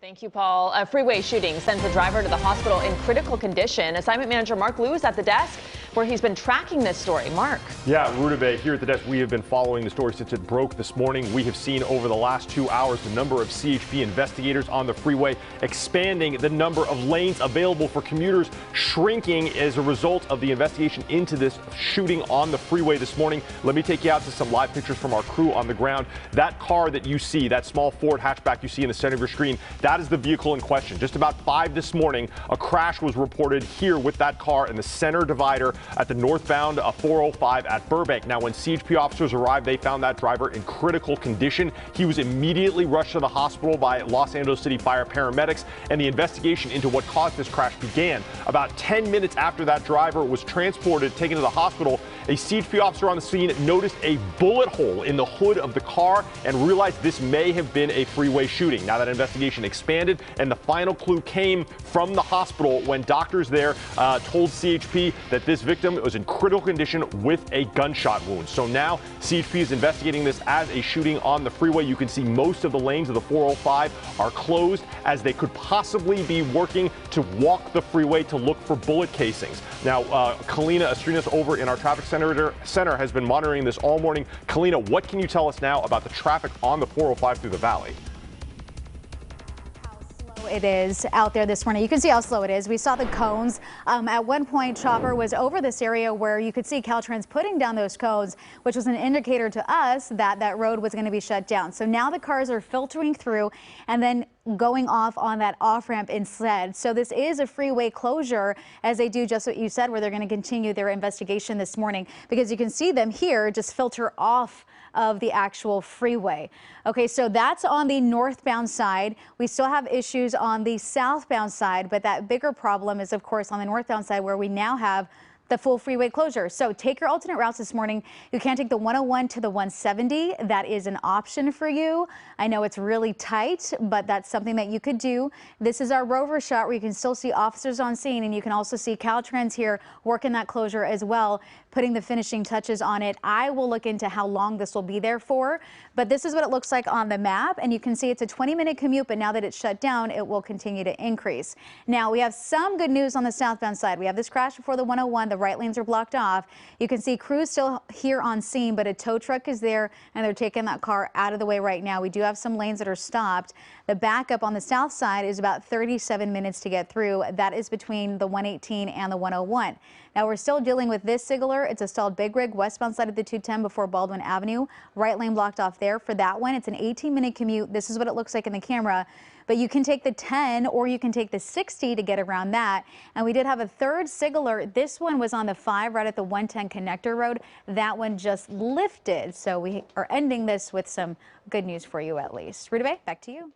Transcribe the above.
Thank you, Paul. A freeway shooting sends a driver to the hospital in critical condition. Assignment manager Mark Lou is at the desk where he's been tracking this story. Mark. Yeah, Rudabeh, here at the desk, we have been following the story since it broke this morning. We have seen over the last 2 hours the number of CHP investigators on the freeway expanding, the number of lanes available for commuters shrinking as a result of the investigation into this shooting on the freeway this morning. Let me take you out to some live pictures from our crew on the ground. That car that you see, that small Ford hatchback you see in the center of your screen, that is the vehicle in question. Just about 5 this morning, a crash was reported here with that car in the center divider at the northbound 405 at Burbank. Now, when CHP officers arrived, they found that driver in critical condition. He was immediately rushed to the hospital by Los Angeles City Fire paramedics, and the investigation into what caused this crash began. About 10 minutes after that driver was transported, taken to the hospital, a CHP officer on the scene noticed a bullet hole in the hood of the car and realized this may have been a freeway shooting. Now, that investigation expanded, and the final clue came from the hospital when doctors there told CHP that this victim was in critical condition with a gunshot wound. So now CHP is investigating this as a shooting on the freeway. You can see most of the lanes of the 405 are closed as they could possibly be working to walk the freeway to look for bullet casings. Now, Kalina Estrinas over in our traffic center has been monitoring this all morning. Kalina, what can you tell us now about the traffic on the 405 through the valley? It is out there this morning. You can see how slow it is. We saw the cones. At one point, Chopper was over this area where you could see Caltrans putting down those cones, which was an indicator to us that that road was going to be shut down. So now the cars are filtering through and then going off on that off ramp instead. So this is a freeway closure, as they do just what you said, where they're going to continue their investigation this morning, because you can see them here just filter off of the actual freeway. Okay, so that's on the northbound side. We still have issues on the southbound side, but that bigger problem is, of course, on the northbound side, where we now have the full freeway closure. So take your alternate routes this morning. You can take the 101 to the 170. That is an option for you. I know it's really tight, but that's something that you could do. This is our rover shot where you can still see officers on scene, and you can also see Caltrans here working that closure as well, putting the finishing touches on it. I will look into how long this will be there for, but this is what it looks like on the map, and you can see it's a 20-minute commute, but now that it's shut down, it will continue to increase. Now, we have some good news on the southbound side. We have this crash before the 101. The right lanes are blocked off. You can see crews still here on scene, but a tow truck is there, and they're taking that car out of the way right now. We do have some lanes that are stopped. The backup on the south side is about 37 minutes to get through. That is between the 118 and the 101. Now, we're still dealing with this signaler. It's a stalled big rig westbound side of the 210 before Baldwin Avenue. Right lane blocked off there. For that one, it's an 18-minute commute. This is what it looks like in the camera. But you can take the 10 or you can take the 60 to get around that. And we did have a third signaler. This one was on the 5 right at the 110 connector road. That one just lifted. So we are ending this with some good news for you at least. Rudabeh, back to you.